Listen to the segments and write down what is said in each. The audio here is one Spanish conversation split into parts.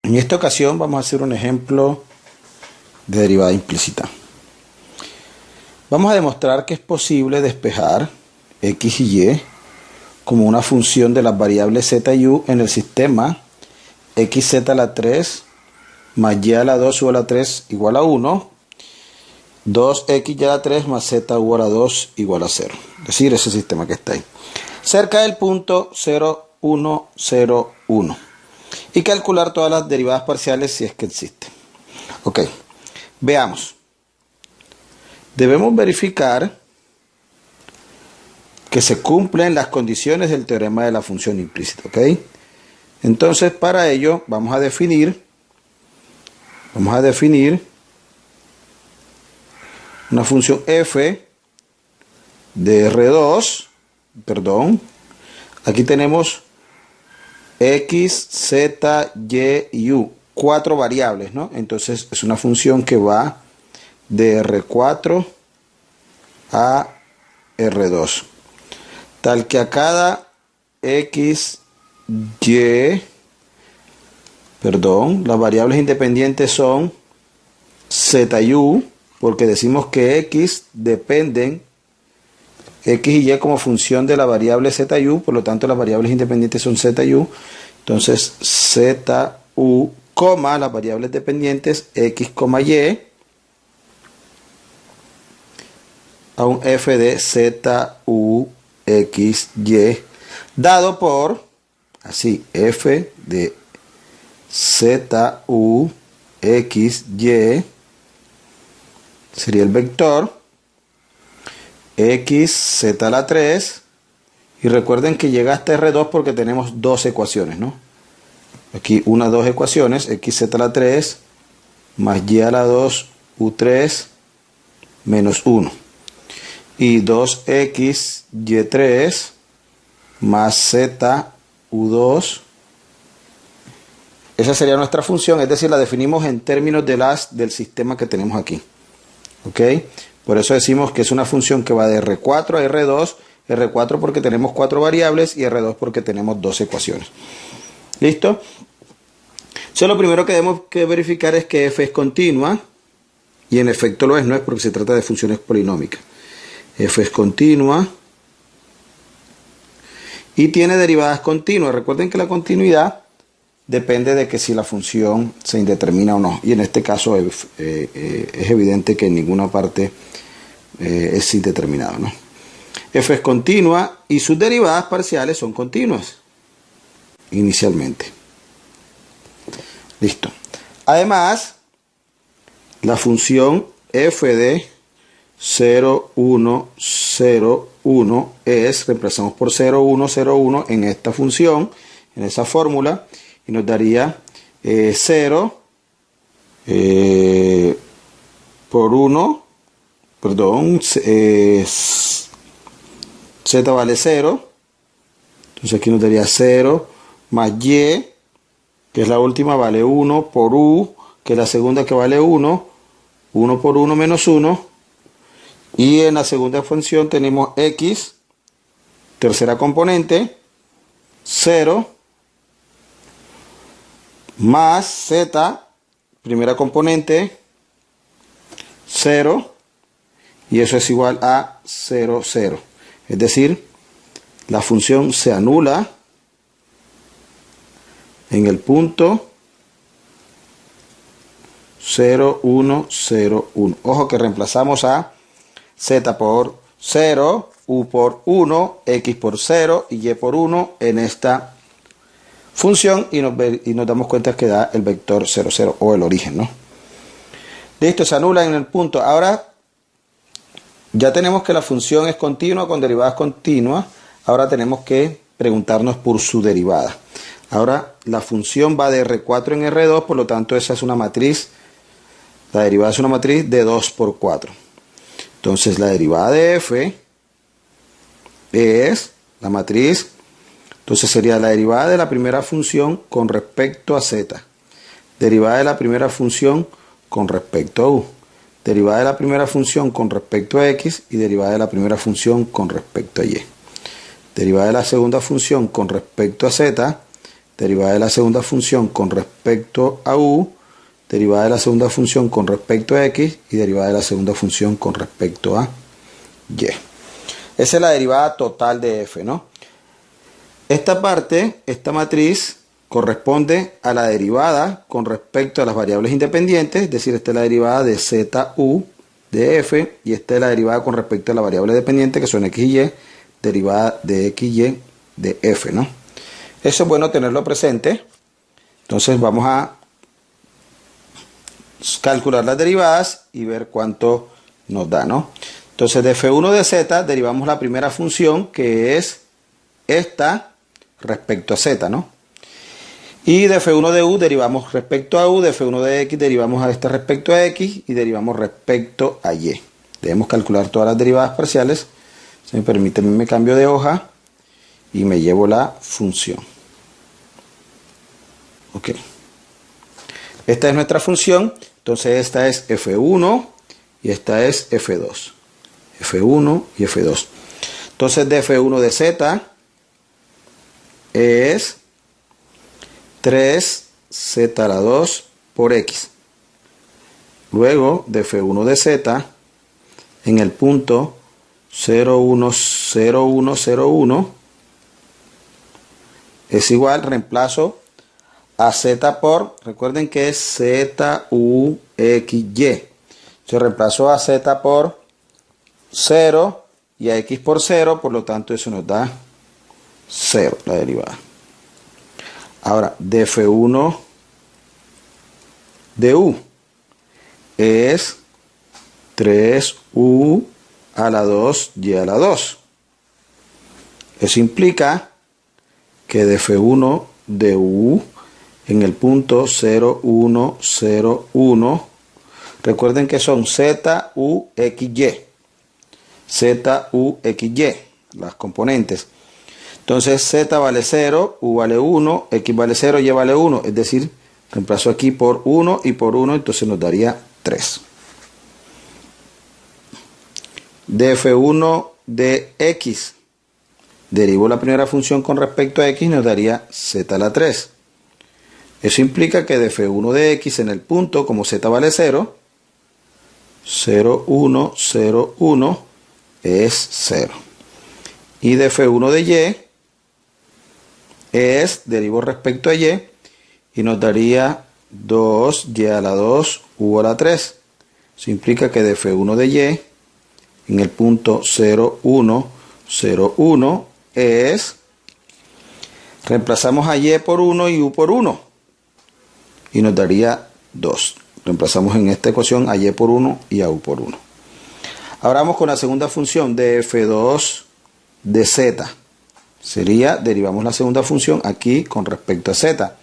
En esta ocasión vamos a hacer un ejemplo de derivada implícita. Vamos a demostrar que es posible despejar x y y como una función de las variables z y u en el sistema xz a la 3 más y a la 2 u a la 3 igual a 1, 2x y a la 3 más z u a la 2 igual a 0. Es decir, ese sistema que está ahí. Cerca del punto 0, 1, 0, 1. Y calcular todas las derivadas parciales si es que existen. Ok, veamos. Debemos verificar que se cumplen las condiciones del teorema de la función implícita. Ok, entonces para ello vamos a definir una función f de R2, aquí tenemos x, z, y u, 4 variables, ¿no? Entonces es una función que va de R4 a R2, tal que a cada x, las variables independientes son z y u, porque decimos que x dependen x y y como función de la variable z y u, por lo tanto las variables independientes son z y u. Entonces z, u, las variables dependientes x, y a un f de z, u, x, y dado por, así, f de z, u, x, y sería el vector x, z a la 3, y recuerden que llega hasta R2 porque tenemos dos ecuaciones, ¿no? Aquí dos ecuaciones, x, z a la 3 más y a la 2, u3 menos 1. Y 2x, y3 más z, u2. Esa sería nuestra función, es decir, la definimos en términos del sistema que tenemos aquí. ¿Ok? Por eso decimos que es una función que va de R4 a R2, R4 porque tenemos 4 variables y R2 porque tenemos 2 ecuaciones. ¿Listo? Entonces lo primero que tenemos que verificar es que f es continua, y en efecto lo es, no es porque se trata de funciones polinómicas. F es continua y tiene derivadas continuas. Recuerden que la continuidad depende de que si la función se indetermina o no. Y en este caso es evidente que en ninguna parte es indeterminado, ¿no? F es continua y sus derivadas parciales son continuas inicialmente. Listo. Además, la función f de 0, 1, 0, 1 reemplazamos por 0, 1, 0, 1 en esta función, en esa fórmula, y nos daría 0 por 1, z vale 0, entonces aquí nos daría 0 más y, que es la última, vale 1 por u, que es la segunda que vale 1, 1 por 1 menos 1, y en la segunda función tenemos x, tercera componente, 0, más z, primera componente, 0, y eso es igual a 0, 0. Es decir, la función se anula en el punto 0, 1, 0, 1. Ojo que reemplazamos a z por 0, u por 1, x por 0 y y por 1 en esta función, y nos damos cuenta que da el vector 0, 0 o el origen, ¿no? Listo, se anula en el punto. Ahora ya tenemos que la función es continua con derivadas continuas. Ahora tenemos que preguntarnos por su derivada. Ahora la función va de R4 en R2, por lo tanto esa es una matriz. La derivada es una matriz de 2 por 4. Entonces la derivada de f es la matriz. Entonces sería la derivada de la primera función con respecto a z. Derivada de la primera función con respecto a u. Derivada de la primera función con respecto a x y derivada de la primera función con respecto a y. Derivada de la segunda función con respecto a z. derivada de la segunda función con respecto a u, derivada de la segunda función con respecto a x y derivada de la segunda función con respecto a y. Esa es la derivada total de f, ¿no? Esta parte, esta matriz, corresponde a la derivada con respecto a las variables independientes, es decir, esta es la derivada de ZU de f y esta es la derivada con respecto a la variable dependiente que son x y y, derivada de x y y de f, ¿no? Eso es bueno tenerlo presente. Entonces vamos a calcular las derivadas y ver cuánto nos da, ¿no? Entonces de f1 de z derivamos la primera función que es esta respecto a z, ¿no? Y de f1 de u derivamos respecto a u, de f1 de x derivamos a esta respecto a x y derivamos respecto a y. Debemos calcular todas las derivadas parciales. Si me permite, me cambio de hoja y me llevo la función. Ok. Esta es nuestra función. Entonces esta es f1 y esta es f2. f1 y f2. Entonces de f1 de z es 3z a la 2 por x. Luego de f1 de z en el punto 0, 1, 0, 1, 0, 1 es igual, reemplazo a z por, recuerden que es z, u, x, y. Yo reemplazo a z por 0 y a x por 0, por lo tanto eso nos da 0, la derivada. Ahora, de f1 de u es 3u a la 2 y a la 2. Eso implica que de f1 de u en el punto 0, 1, 0, 1, recuerden que son z, u, x, y. Z, u, x, y, las componentes. Entonces z vale 0, u vale 1, x vale 0, y vale 1. Es decir, reemplazo aquí por 1 y por 1, entonces nos daría 3. De f1 de x, derivo la primera función con respecto a x, nos daría z a la 3. Eso implica que de f1 de x en el punto, como z vale 0, 0, 1, 0, 1, es 0. Y de f1 de y es, derivo respecto a y nos daría 2y a la 2, u a la 3. Eso implica que de f1 de y en el punto 0, 1, 0, 1 es, reemplazamos a y por 1 y u por 1 y nos daría 2. Reemplazamos en esta ecuación a y por 1 y a u por 1. Ahora vamos con la segunda función de f2 de z. Sería, derivamos la segunda función aquí con respecto a z.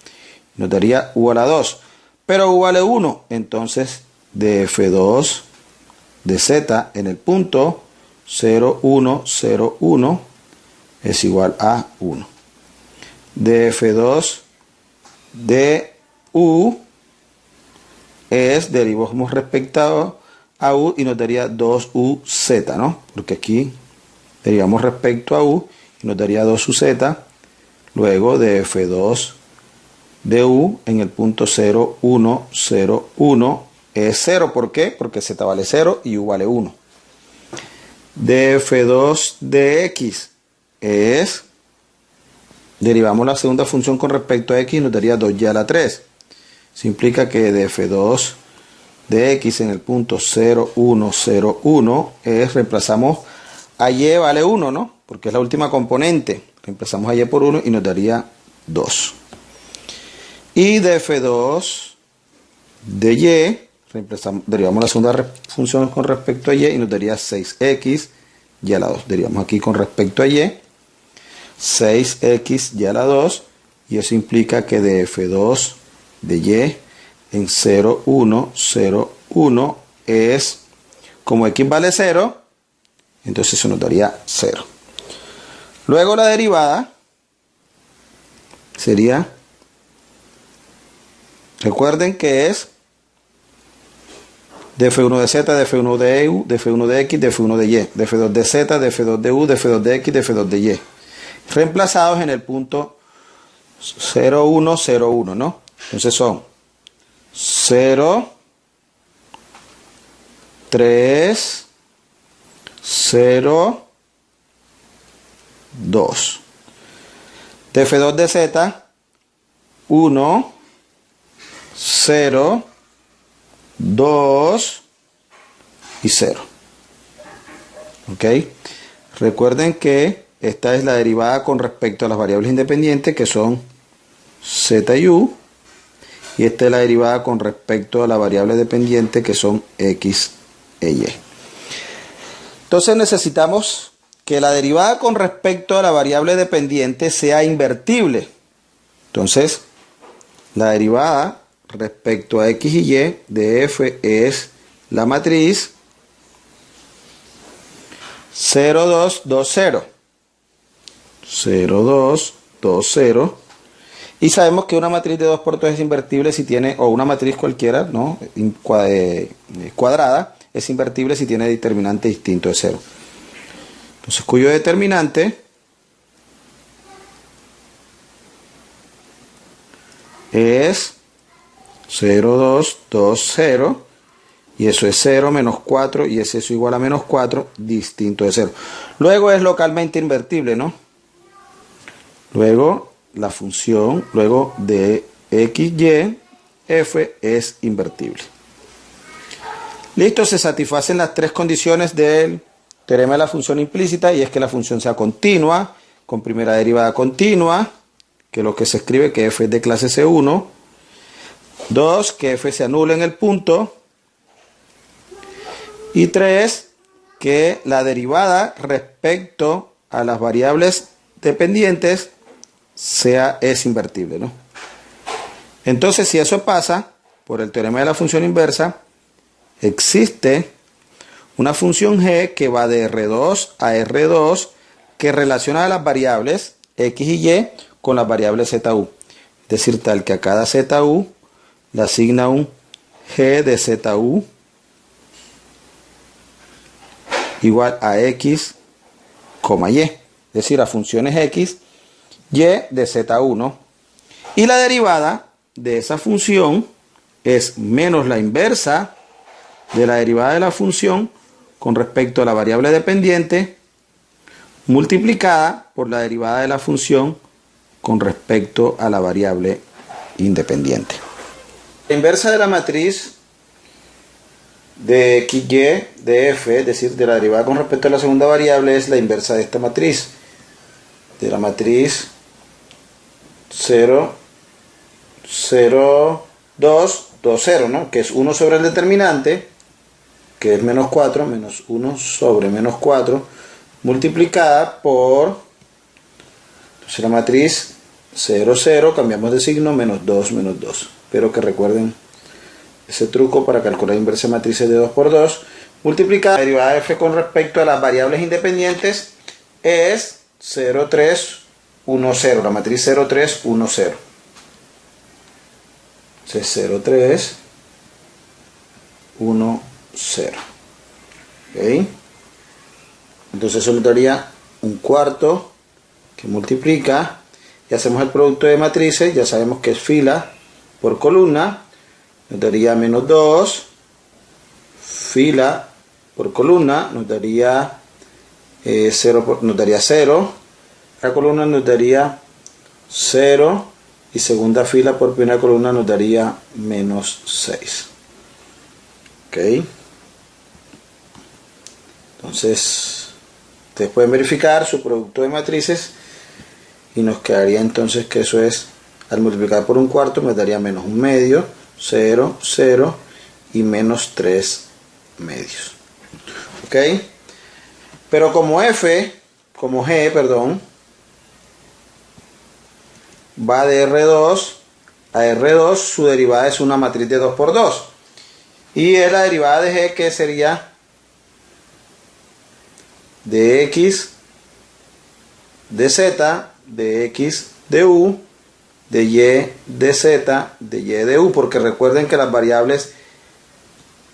Nos daría u a la 2. Pero u vale 1. Entonces, de f2 de z en el punto 0, 1, 0, 1 es igual a 1. De f2 de u es, derivamos respecto a u y nos daría 2uz, ¿no? Porque aquí derivamos respecto a u y nos daría 2uz. Luego de f2 de u en el punto 0, 1, 0, 1 es 0. ¿Por qué? Porque z vale 0 y u vale 1. De f2 de x es, derivamos la segunda función con respecto a x y nos daría 2y a la 3. Eso implica que de f2 de x en el punto 0, 1, 0, 1 es, reemplazamos a y vale 1, ¿no? Porque es la última componente. Reemplazamos a y por 1 y nos daría 2. Y de f2 de y, derivamos la segunda función con respecto a y nos daría 6x y a la 2. Derivamos aquí con respecto a y, 6x y a la 2, y eso implica que de f2 de y en 0, 1, 0, 1 es, como x vale 0, entonces eso nos daría 0. Luego la derivada sería, recuerden que es de f1 de z, de f1 de u, de f1 de x, de f1 de y, de f2 de z, de f2 de u, de f2 de x, de f2 de y, reemplazados en el punto 0, 1, 0, 1, ¿no? Entonces son 0, 3, 0, 2. De F2 de Z, 1, 0, 2 y 0. ¿Ok? Recuerden que esta es la derivada con respecto a las variables independientes que son Z y U. Y esta es la derivada con respecto a la variable dependiente que son X e Y. Entonces necesitamos que la derivada con respecto a la variable dependiente sea invertible. Entonces, la derivada respecto a X y Y de F es la matriz 0, 2, 2, 0. 0, 2, 2, 0. Y sabemos que una matriz de 2 por 2 es invertible si tiene, o una matriz cualquiera, ¿no? Cuadrada, es invertible si tiene determinante distinto de 0. Entonces, cuyo determinante es 0, 2, 2, 0. Y eso es 0 menos 4 y es eso igual a menos 4 distinto de 0. Luego es localmente invertible, ¿no? Luego la función, luego de x, y, f es invertible. Listo, se satisfacen las tres condiciones del teorema de la función implícita, y es que la función sea continua, con primera derivada continua, que es lo que se escribe que f es de clase C1. 2, que f se anule en el punto. Y 3, que la derivada respecto a las variables dependientes es invertible, ¿no? Entonces, si eso pasa, por el teorema de la función inversa, existe una función g que va de R2 a R2 que relaciona las variables x y y con las variables ZU. Es decir, tal que a cada ZU le asigna un g de ZU igual a x, y. Es decir, a funciones x, y de ZU, ¿no? Y la derivada de esa función es menos la inversa de la derivada de la función con respecto a la variable dependiente multiplicada por la derivada de la función con respecto a la variable independiente. La inversa de la matriz de XY de F, es decir, de la derivada con respecto a la segunda variable, es la inversa de esta matriz. De la matriz 0, 0, 2, 2, 0, ¿no? Que es 1 sobre el determinante, que es menos 4, menos 1 sobre menos 4, multiplicada por, entonces la matriz 0, 0, cambiamos de signo, menos 2, menos 2. Espero que recuerden ese truco para calcular inversa de matrices de 2 por 2. Multiplicada la derivada de f con respecto a las variables independientes es 0, 3, 1, 0. La matriz 0, 3, 1, 0. Entonces 0, 3, 1, 0. ¿Ok? Entonces eso nos daría un cuarto que multiplica y hacemos el producto de matrices. Ya sabemos que es fila por columna. Nos daría menos 2, fila por columna, nos daría 0, nos daría 0, la columna nos daría 0, y segunda fila por primera columna nos daría menos 6. ¿Ok? Entonces, ustedes pueden verificar su producto de matrices y nos quedaría entonces que eso es, al multiplicar por un cuarto, me daría menos un medio, 0, 0 y menos 3 medios. ¿Ok? Pero como G, perdón, va de R2 a R2, su derivada es una matriz de 2 por 2. Y es la derivada de G, que sería de X, de Z, de X, de U, de Y, de Z, de Y, de U, porque recuerden que las variables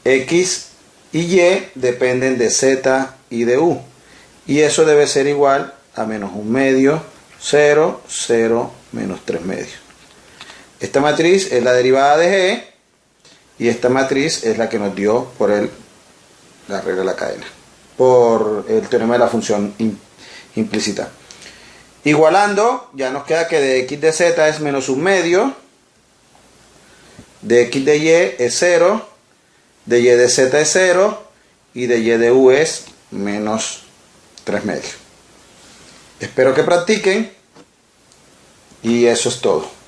X y Y dependen de Z y de U, y eso debe ser igual a menos un medio, 0, 0 menos 3 medios. Esta matriz es la derivada de G y esta matriz es la que nos dio por la regla de la cadena, por el teorema de la función implícita. Igualando, ya nos queda que de x de z es menos 1 medio, de x de y es 0, de y de z es 0 y de y de u es menos 3 medios. Espero que practiquen y eso es todo.